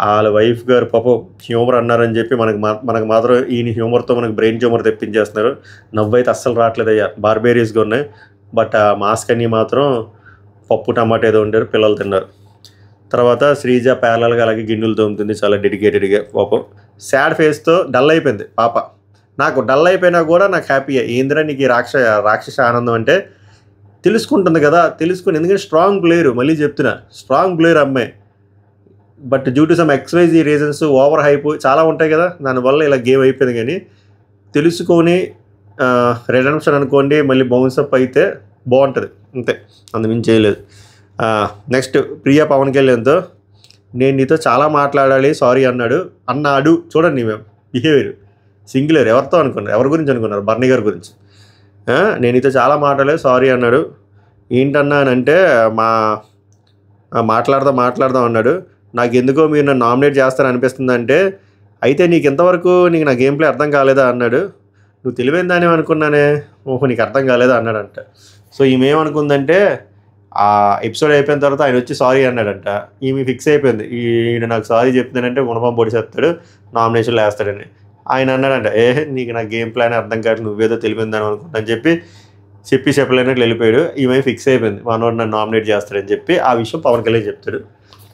వాళ్ళ వైఫ్ గారు పాపం హ్యూమర్ అన్నారని చెప్పి మనకు మాత్రం ఈయన హ్యూమర్తో మనకు బ్రెయిన్ ట్యూమర్ తెప్పించేస్తున్నారు. నవ్వు అయితే అస్సలు రావట్లేదు అయ్యా, బార్బేరియస్గా ఉన్నాయి. బట్ ఆ మాస్క్ అన్నీ మాత్రం పప్పు టమాటా ఏదో ఉండారు, పిల్లలు తిన్నారు. తర్వాత శ్రీజ ప్యారలల్గా అలాగే గిన్నెలు తోముతుంది చాలా డెడికేటెడ్గా. పాపం సాడ్ ఫేస్తో డల్ అయిపోయింది పాప. నాకు డల్ అయిపోయినా కూడా నాకు హ్యాపీయే. ఏందిరా నీకు రాక్షస ఆనందం అంటే తెలుసుకుంటుంది కదా, తెలుసుకుని. ఎందుకంటే స్ట్రాంగ్ ప్లేయరు, మళ్ళీ చెప్తున్నా స్ట్రాంగ్ ప్లేయర్ అమ్మాయి. But due to some XYZ reasons over hype చాలా ఉంటాయి కదా, దానివల్ల ఇలా గేమ్ అయిపోయింది. కానీ తెలుసుకొని రెడెంప్షన్ అనుకోండి, మళ్ళీ బౌన్స్ అప్ అయితే బాగుంటుంది, అంతే, అందుమించి చేయలేదు. నెక్స్ట్ ప్రియా పవన్ కళ్యాణ్తో నేను నీతో చాలా మాట్లాడాలి సారీ అన్నాడు. చూడండి మేము బిహేవియర్ సింగులర్. ఎవరితో అనుకున్నారు, ఎవరి గురించి అనుకున్నారు? బర్నీ గారి గురించి. నేను నీతో చాలా మాట్లాడలేదు సారీ అన్నాడు. ఏంటన్నా అని అంటే మాట్లాడదాం అన్నాడు. నాకు ఎందుకో మీరు నన్ను నామినేట్ చేస్తారని అనిపిస్తుంది అంటే, అయితే నీకు ఇంతవరకు నా గేమ్ ప్లే అర్థం కాలేదా అన్నాడు. నువ్వు తెలివైన దాని అనుకున్నానే, ఓహో నీకు అర్థం కాలేదా అన్నాడంట. సో ఈమెమనుకుందంటే ఆ ఎపిసోడ్ అయిపోయిన తర్వాత ఆయన వచ్చి సారీ అన్నాడంట. ఈమె ఫిక్స్ అయిపోయింది, ఈయన నాకు సారీ చెప్తున్నానంటే గుణపం పొడి చేస్తాడు, నామినేషన్లో వేస్తాడని. ఆయన అన్నాడంట, నీకు నా గేమ్ ప్లాన్ అర్థం కాదు, నువ్వేదో తెలిపిందని అనుకుంటా అని చెప్పలేనట్లు వెళ్ళిపోయాడు. ఈమె ఫిక్స్ అయిపోయింది, మనోడు నన్ను నామినేట్ చేస్తాడని చెప్పి. ఆ విషయం పవన్ కళ్యాణ్ చెప్తాడు.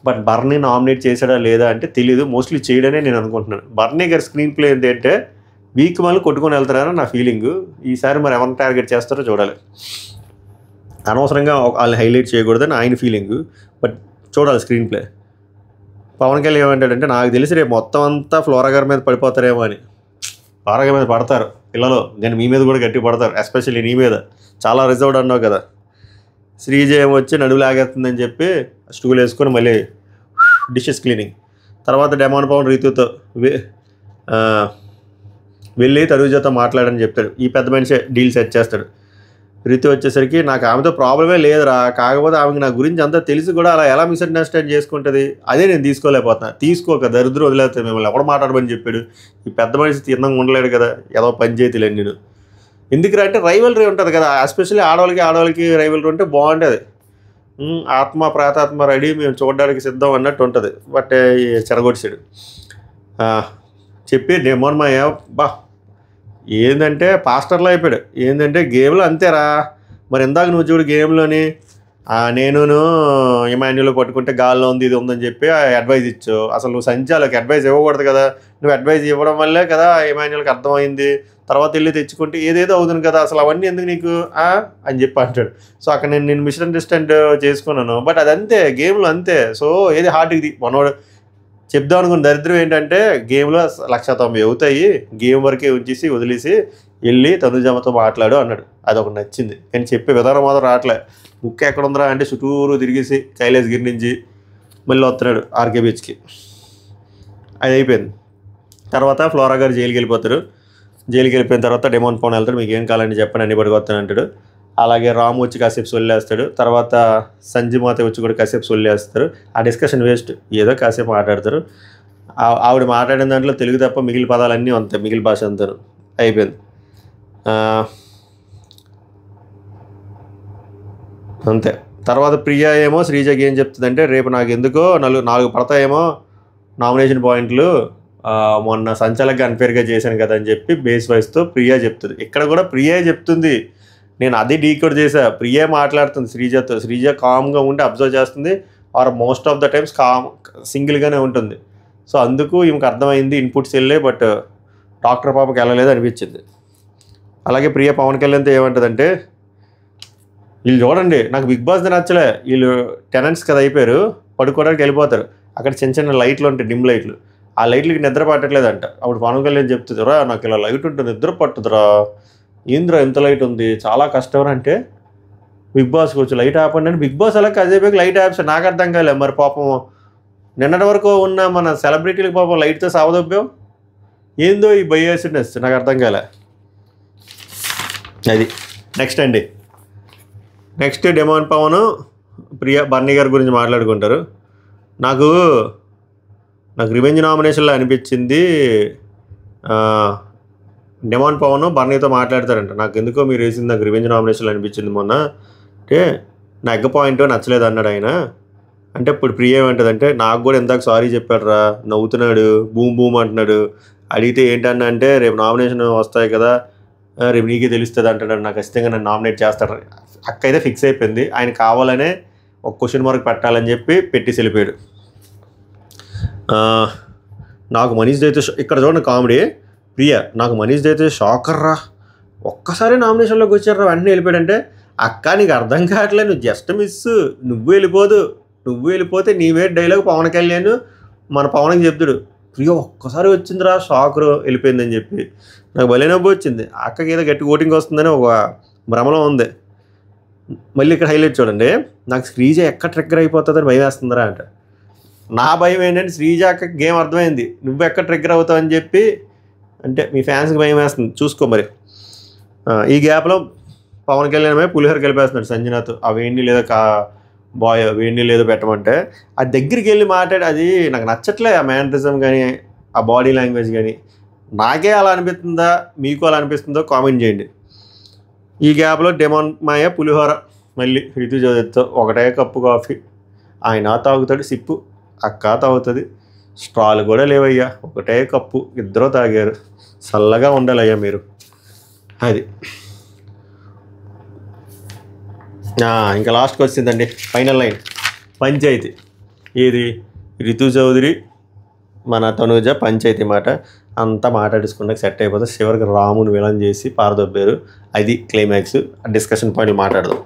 బట్ బర్నీ నామినేట్ చేశాడా లేదా అంటే తెలీదు, మోస్ట్లీ చేయడనే నేను అనుకుంటున్నాను. బర్నీ గారి స్క్రీన్ ప్లే ఏంటంటే వీక్ మళ్ళీ కొట్టుకొని వెళ్తారని నా ఫీలింగ్. ఈసారి మరి ఎవరిని టార్గెట్ చేస్తారో చూడాలి. అనవసరంగా వాళ్ళని హైలైట్ చేయకూడదని ఆయన ఫీలింగ్. బట్ చూడాలి స్క్రీన్ ప్లే. పవన్ కళ్యాణ్ ఏమంటాడంటే, నాకు తెలిసి రేపు మొత్తం అంతా ఫ్లోరా గారి మీద పడిపోతారేమో అని. ఫ్లోరా గారి మీద పడతారు పిల్లలు, కానీ మీ మీద కూడా గట్టి పడతారు, ఎస్పెషల్లీ నీ మీద. చాలా రిజర్వ్డ్ అన్నావు కదా. శ్రీజ ఏమొచ్చి నడువు లాగేస్తుందని చెప్పి స్టూల్ వేసుకొని మళ్ళీ డిషెస్ క్లీనింగ్. తర్వాత డెమాన్ పవన్ రీతుతో వెళ్ళి తనుజతో మాట్లాడని చెప్తాడు. ఈ పెద్ద మనిషి డీల్ సెట్ చేస్తాడు. రీతు వచ్చేసరికి నాకు ఆమెతో ప్రాబ్లమే లేదురా, కాకపోతే ఆమెకి నా గురించి అంతా తెలిసి కూడా అలా ఎలా మిస్అండర్స్టాండ్ చేసుకుంటుంది, అదే నేను తీసుకోలేకపోతున్నా. తీసుకోక దరిద్రం వదిలేస్తాను, మిమ్మల్ని ఎవరు మాట్లాడమని చెప్పాడు. ఈ పెద్ద మనిషి తిన్నంగా ఉండలేడు కదా, ఏదో పంచాయతీలు నేను. ఎందుకురా అంటే రైవలరీ ఉంటుంది కదా, ఎస్పెషల్లీ ఆడవాళ్ళకి రైవలరీ ఉంటే బాగుంటుంది. ఆత్మ ప్రాతాత్మ రెడీ, మేము చూడడానికి సిద్ధం అన్నట్టు ఉంటుంది. బట్ చెరగొడిచాడు. చెప్పి డెమోన్మయ్య ఏంటంటే పాస్టర్లో అయిపోయాడు. ఏంటంటే గేమ్లో అంతేరా, మరి ఇందాక నువ్వు చూడు గేమ్లోని నేను ఇమాన్యుల్ పట్టుకుంటే గాల్లో ఉంది ఇది ఉందని చెప్పి అడ్వైజ్ ఇచ్చావు. అసలు నువ్వు సంచాలకు అడ్వైజ్ ఇవ్వకూడదు కదా, నువ్వు అడ్వైజ్ ఇవ్వడం వల్లే కదా ఇమాన్యుల్కి అర్థమైంది. తర్వాత వెళ్ళి తెచ్చుకుంటే ఏదేదో అవుతుంది కదా, అసలు అవన్నీ ఎందుకు నీకు అని చెప్పి అంటాడు. సో అక్కడ నేను మిస్అండర్స్టాండ్ చేసుకున్నాను. బట్ అదంతే, గేమ్లో అంతే. సో ఏది హార్ట్కి మనోడు చెప్దాం అనుకున్న దరిద్రం ఏంటంటే గేమ్లో 190 అవుతాయి, గేమ్ వరకే వదిలేసి వెళ్ళి తనుజమ్మతో మాట్లాడు అన్నాడు. అదొకటి నచ్చింది. కానీ చెప్పే విధానం మాత్రం రావట్లే. బుక్ ఎక్కడ ఉందరా అంటే చుట్టూరు తిరిగేసి కైలాసగిరి నుంచి మళ్ళీ వస్తున్నాడు ఆర్కే బీచ్కి. అది అయిపోయింది. తర్వాత ఫ్లోరా గారు జైలుకి వెళ్ళిపోతారు. జైలుకి వెళ్ళిపోయిన తర్వాత డెమోన్ పవన్ వెళ్తాడు. మీకు ఏం కావాలని చెప్పండి, అన్ని పడిపోతాను అంటాడు. అలాగే రాము వచ్చి కాసేపు సొల్లేస్తాడు. తర్వాత సంజుమాత వచ్చి కూడా కాసేపు సొల్లేస్తారు. ఆ డిస్కషన్ వేస్ట్, ఏదో కాసేపు మాట్లాడతారు. ఆవిడ మాట్లాడిన దాంట్లో తెలుగు తప్ప మిగిలిన పదాలన్నీ అంతే, మిగిలిన భాష అంతారు. అయిపోయింది అంతే. తర్వాత ప్రియా ఏమో శ్రీజకి ఏం చెప్తుందంటే రేపు నాకు ఎందుకో 4 పడతాయేమో నామినేషన్ పాయింట్లు, మొన్న సంచాలకుగా అన్ఫేర్గా చేశాను కదా అని చెప్పి బేస్ వైస్తో ప్రియా చెప్తుంది. ఇక్కడ కూడా ప్రియా చెప్తుంది, నేను అది డీకోడ్ చేశా, ప్రియా మాట్లాడుతుంది శ్రీజతో. శ్రీజ కామ్గా ఉండి అబ్జర్వ్ చేస్తుంది, or most of the times సింగిల్గానే ఉంటుంది. సో అందుకు ఈమెకు అర్థమైంది ఇన్పుట్స్ వెళ్ళే, బట్ డాక్టర్ పాపకి వెళ్ళలేదు అనిపించింది. అలాగే ప్రియా పవన్ కళ్యాణ్తో ఏమంటుందంటే, వీళ్ళు చూడండి నాకు బిగ్ బాస్ది నచ్చలే, వీళ్ళు టెనెంట్స్ కదా అయిపోయారు, పడుకోవడానికి వెళ్ళిపోతారు, అక్కడ చిన్న చిన్న లైట్లు ఉంటాయి, డిమ్ లైట్లు, ఆ లైట్లకి నిద్ర పట్టట్లేదంట. అప్పుడు పవన్ కళ్యాణ్ చెప్తుందిరా నాకు ఇలా లైట్ ఉంటుంది నిద్ర పట్టుదురా, ఏంద్రా ఎంత లైట్ ఉంది చాలా కష్టం అంటే, బిగ్ బాస్కి వచ్చి లైట్ ఆపండి అని. బిగ్ బాస్ అలా కజేపేకి లైట్ ఆప్స్ నాకు అర్థం కాలే. మరి పాపం నిన్నటి వరకు ఉన్న మన సెలబ్రిటీలకు పాపం లైట్తో సావదొబ్బాం, ఏందో ఈ బయాసిడ్నెస్ నాకు అర్థం కాలే. అది నెక్స్ట్ అండి. నెక్స్ట్ డెమాన్ పవన్ ప్రియా బన్నీ గారి గురించి మాట్లాడుకుంటారు. నాకు రివెంజ్ నామినేషన్లో అనిపించింది, డెమాన్ పవన్ బన్నీతో మాట్లాడతారంట, నాకు ఎందుకో మీరు వేసింది నాకు రివెంజ్ నామినేషన్లో అనిపించింది మొన్న అంటే, నా ఎగ్గ పాయింట్ నచ్చలేదు అన్నాడు ఆయన. అంటే ఇప్పుడు ప్రియ ఏమంటుందంటే, నాకు కూడా ఇందాక సారీ చెప్పాడు రా, నవ్వుతున్నాడు, బూమ్ బూమ్ అంటున్నాడు, అడిగితే ఏంటన్నా అంటే రేపు నామినేషన్ వస్తాయి కదా, రేపు నీకే తెలుస్తుంది అంటాడు, నాకు ఖచ్చితంగా నన్ను నామినేట్ చేస్తాడు. అక్క అయితే ఫిక్స్ అయిపోయింది, ఆయన కావాలనే ఒక క్వశ్చన్ మార్క్ పెట్టాలని చెప్పి పెట్టి వెళ్ళిపోయాడు. నాకు మనీష్ అయితే ఇక్కడ చూడండి కామెడీ, ప్రియా నాకు మనీష్ అయితే షాకర్ రా, ఒక్కసారి నామినేషన్లోకి వచ్చారు రా అన్నీ వెళ్ళిపోయాడంటే, అక్క నీకు అర్థం కావట్లేదు, నువ్వు జస్ట్ మిస్, నువ్వు వెళ్ళిపోతే నీవే డైలాగ్ పవన్ కళ్యాణ్ మన పవన్కి చెప్తాడు, ప్రియా ఒక్కసారి వచ్చిందిరా షాకర్ వెళ్ళిపోయిందని చెప్పి. నాకు భలే నవ్వు వచ్చింది, అక్కకి ఏదో గట్టి ఓటింగ్ వస్తుందని ఒక భ్రమలో ఉంది. మళ్ళీ ఇక్కడ హైలైట్ చూడండి, నాకు శ్రీజ ఎక్కడ ట్రిగ్గర్ అయిపోతుందని భయం వేస్తుందిరా అంట. నా భయం ఏంటంటే శ్రీజ అక్కకి గేమ్ అర్థమైంది, నువ్వు ఎక్కడ ట్రిగ్గర్ అవుతావు అని చెప్పి, అంటే మీ ఫ్యాన్స్కి భయం వేస్తుంది చూసుకో మరి. ఈ గ్యాప్లో పవన్ కళ్యాణ్ పులిహోర కలిపేస్తున్నాడు సంజనాతో, ఆ వేణి లేదా వేణి లేదో పెట్టమంటే, ఆ దగ్గరికి వెళ్ళి మాట్లాడి, అది నాకు నచ్చట్లే ఆ మ్యానరిజం కానీ ఆ బాడీ లాంగ్వేజ్ కానీ. నాకే అలా అనిపిస్తుందా, మీకు అలా అనిపిస్తుందో కామెంట్ చేయండి. ఈ గ్యాప్లో డెమాన్ మాయ పులిహోర మళ్ళీ రితుజతో ఒకటే కప్పు కాఫీ, ఆయన తాగుతాడు సిప్పు, అక్క తాగుతుంది, స్ట్రాలు కూడా లేవయ్యా, ఒకటే కప్పు ఇద్దరు తాగారు, చల్లగా ఉండాలయ్యా మీరు. అది ఇంకా లాస్ట్కి వచ్చిందండి ఫైనల్ లైన్, పంచాయతీ. ఏది రితు చౌదరి మన తనూజ పంచాయతీ మాట అంతా మాట్లాడేసుకున్నాక సెట్ అయిపోతే చివరికి రాముని విలన్ చేసి పారదొబ్బారు. అది క్లైమాక్స్. డిస్కషన్ పాయింట్లు మాట్లాడదాం.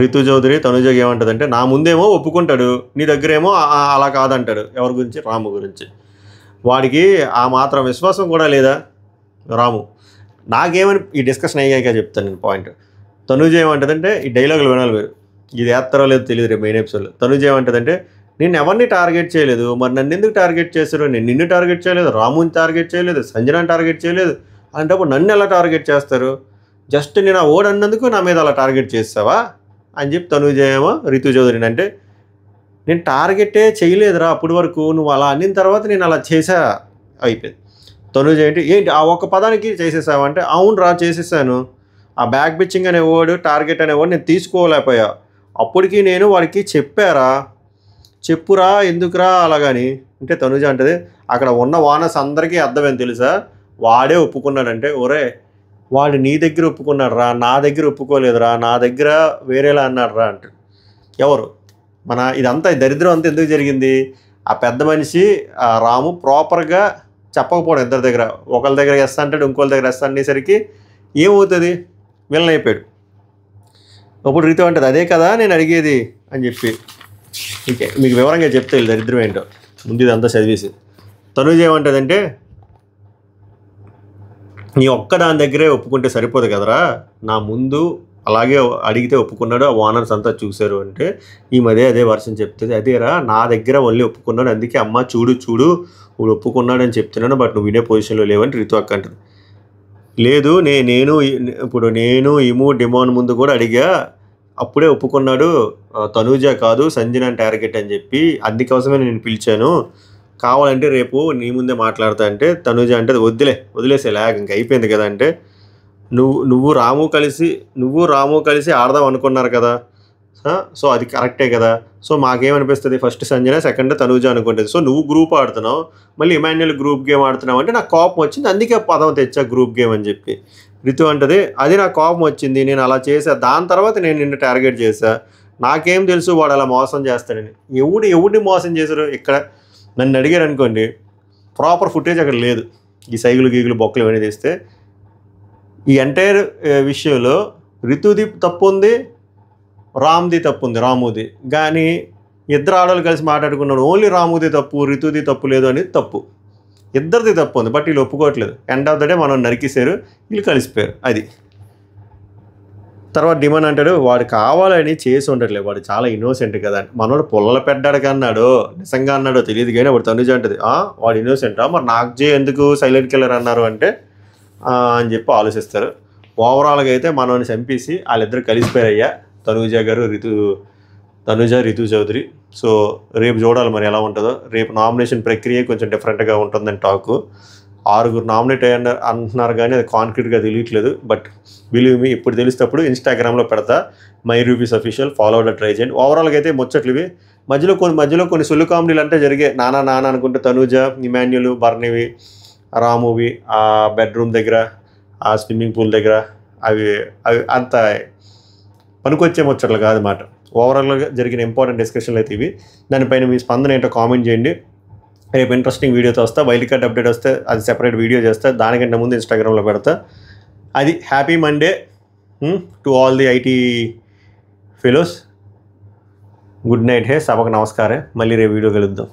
రితు చౌదరి తనుజకి ఏమంటుందంటే, నా ముందేమో ఒప్పుకుంటాడు, నీ దగ్గరేమో అలా కాదంటాడు. ఎవరి గురించి? రాము గురించి. వాడికి ఆ మాత్రం విశ్వాసం కూడా లేదా రాము. నాకేమని ఈ డిస్కషన్ అయ్యాక చెప్తాను నేను పాయింట్. తనుజ ఏమంటుందంటే, ఈ డైలాగులు వినాలి మీరు, ఇది వేస్తారో లేదో తెలియదు రేపు మెయిన్ ఎపిసోడ్లో. తనుజ ఏమంటుందంటే, నేను ఎవరిని టార్గెట్ చేయలేదు, మరి నన్ను ఎందుకు టార్గెట్ చేస్తారు? నేను నిన్ను టార్గెట్ చేయలేదు, రాముని టార్గెట్ చేయలేదు, సంజనాని టార్గెట్ చేయలేదు, అలాంటప్పుడు నన్ను ఎలా టార్గెట్ చేస్తారు? జస్ట్ నేను ఆ ఓడ్ అన్నందుకు నా మీద అలా టార్గెట్ చేస్తావా అని చెప్పి తనుజ ఏమో రితు చౌదరిని అంటే, నేను టార్గెటే చేయలేదురా అప్పటి వరకు, నువ్వు అలా అన్నిన తర్వాత నేను అలా చేసా అయిపోయింది. తనుజ ఏంటి ఆ ఒక్క పదానికి చేసేసావా అంటే, అవును రా చేసేసాను, ఆ బ్యాక్ పిచ్చింగ్ అనే వర్డ్ టార్గెట్ అనే వర్డ్ నేను తీసుకోలేకపోయా, అప్పటికి నేను వాడికి చెప్పారా, చెప్పురా ఎందుకురా అలాగని అంటే. తనుజ అంటది, అక్కడ ఉన్న వానస్ అందరికీ అర్థమేం తెలుసా, వాడే ఒప్పుకున్నాడంటే, ఒరే వాడు నీ దగ్గర ఒప్పుకున్నాడు రా, నా దగ్గర ఒప్పుకోలేదురా, నా దగ్గర వేరేలా అన్నాడు రా అంటే. ఎవరు మన ఇదంతా దరిద్రం అంతా ఎందుకు జరిగింది? ఆ పెద్ద మనిషి రాము ప్రాపర్గా చెప్పకపోవడం. ఇద్దరి దగ్గర, ఒకళ్ళ దగ్గర ఎస్ అంటాడు, ఇంకోళ్ళ దగ్గర ఎస్ అనేసరికి ఏమవుతుంది, విలన్ అయిపోయాడు. అప్పుడు రీతో అంటుంది, అదే కదా నేను అడిగేది అని చెప్పి. ఓకే, మీకు వివరంగా చెప్తే దరిద్రం ఏంటో ముందు ఇదంతా చదివేసి. తనుజ ఏమంటుందంటే, నీ ఒక్క దాని దగ్గరే ఒప్పుకుంటే సరిపోదు కదరా, నా ముందు అలాగే అడిగితే ఒప్పుకున్నాడు, ఆ ఓనర్స్ అంతా చూశారు అంటే ఈ మధ్య అదే వర్షన్ చెప్తుంది. అదేరా నా దగ్గర ఓన్లీ ఒప్పుకున్నాడు, అందుకే అమ్మ చూడు ఇప్పుడు ఒప్పుకున్నాడు అని చెప్తున్నాను, బట్ నువ్వు వినే పొజిషన్లో లేవని రితు అక్క అంటుంది. లేదు నేను ఇము డిమాండ్ ముందు కూడా అడిగా, అప్పుడే ఒప్పుకున్నాడు, తనూజ కాదు సంజనాని టార్గెట్ అని చెప్పి, అందుకోసమే నేను పిలిచాను, కావాలంటే రేపు నీ ముందే మాట్లాడతా అంటే. తనూజ అంటే వదిలేసే లాగ్ ఇంక అయిపోయింది కదా అంటే, నువ్వు రాము కలిసి ఆడదాం అనుకున్నారు కదా, సో అది కరెక్టే కదా. సో మాకేమనిపిస్తుంది, ఫస్ట్ సంజన, సెకండ్ తనూజ అనుకుంటుంది. సో నువ్వు గ్రూప్ ఆడుతున్నావు, మళ్ళీ ఇమాన్యుయల్ గ్రూప్ గేమ్ ఆడుతున్నావు అంటే నాకు కోపం వచ్చింది, అందుకే పదం తెచ్చా గ్రూప్ గేమ్ అని చెప్పి. రితు అంటది అది నాకు కోపం వచ్చింది, నేను అలా చేసా, దాని తర్వాత నేను నిన్ను టార్గెట్ చేశా, నాకేం తెలుసు వాడు అలా మోసం చేస్తాడని. ఎవడిని మోసం చేశారు? ఇక్కడ నన్ను అడిగారు అనుకోండి, ప్రాపర్ ఫుటేజ్ అక్కడ లేదు. ఈ సైగులు గీగులు బొక్కలు ఇవన్నీ తీస్తే ఈ ఎంటైర్ విషయంలో రితుది తప్పు ఉంది, రామ్ది తప్పు ఉంది, రాముది. కానీ ఇద్దరు ఆడవాళ్ళు కలిసి మాట్లాడుకున్నాడు, ఓన్లీ రాముది తప్పు, రితుది తప్పు లేదు అనేది తప్పు. ఇద్దరిది తప్పు ఉంది, బట్ వీళ్ళు ఒప్పుకోవట్లేదు. ఎండ్ ఆఫ్ ద డే మనం నరికేశారు, వీళ్ళు కలిసిపోయారు. అది తర్వాత డిమాండ్ అంటాడు వాడు కావాలని చేసి ఉండట్లేదు, వాడు చాలా ఇన్నోసెంట్ కదా. మనోడు పుల్లల పెట్టాడు అన్నాడు, నిజంగా అన్నాడో తెలియదు కానీ వాడు తనుజ అంటది వాడు ఇన్నోసెంటా, మరి నాకు ఎందుకు సైలెంట్ కిల్లర్ అన్నారు అంటే అని చెప్పి ఆలోచిస్తారు. ఓవరాల్గా అయితే మనల్ని చంపేసి వాళ్ళిద్దరు కలిసిపోయారయ్యా, తనుజ రితు చౌదరి. సో రేపు చూడాలి మరి ఎలా ఉంటుందో. రేపు నామినేషన్ ప్రక్రియ కొంచెం డిఫరెంట్గా ఉంటుందని టాకు. 6 నామినేట్ అయ్యారు అంటున్నారు కానీ అది కాన్క్రీట్గా తెలియట్లేదు. బట్ బిలీవ్ మీ, ఇప్పుడు తెలిసేటప్పుడు ఇన్స్టాగ్రామ్లో పెడతా, మై రూపీస్ అఫీషియల్, ఫాలో అవడం ట్రై చేయండి. ఓవరాల్గా అయితే ముచ్చట్లు ఇవి. మధ్యలో కొన్ని సొల్లు కామెడీలు అంటే జరిగే, నానా అనుకుంటే తనుజ, ఇమాన్యుల్, బర్నివి, రామువి ఆ బెడ్రూమ్ దగ్గర, ఆ స్విమ్మింగ్ పూల్ దగ్గర, అవి అంత పనికొచ్చే ముచ్చట్లు కాదన్నమాట. ఓవరాల్గా జరిగిన ఇంపార్టెంట్ డిస్కషన్లు అయితే ఇవి. దానిపైన మీ స్పందన ఏంటో కామెంట్ చేయండి. రేపు ఇంట్రెస్టింగ్ వీడియోతో వస్తా. వైల్డ్ కార్డ్ అప్డేట్ వస్తే అది సెపరేట్ వీడియో చేస్తా, దానికంటే ముందు ఇన్స్టాగ్రామ్లో పెడతా. అది happy Monday to all the IT fellows. Good night hey, సభకు నమస్కారం. మళ్ళీ రేపు వీడియో కలుద్దాం.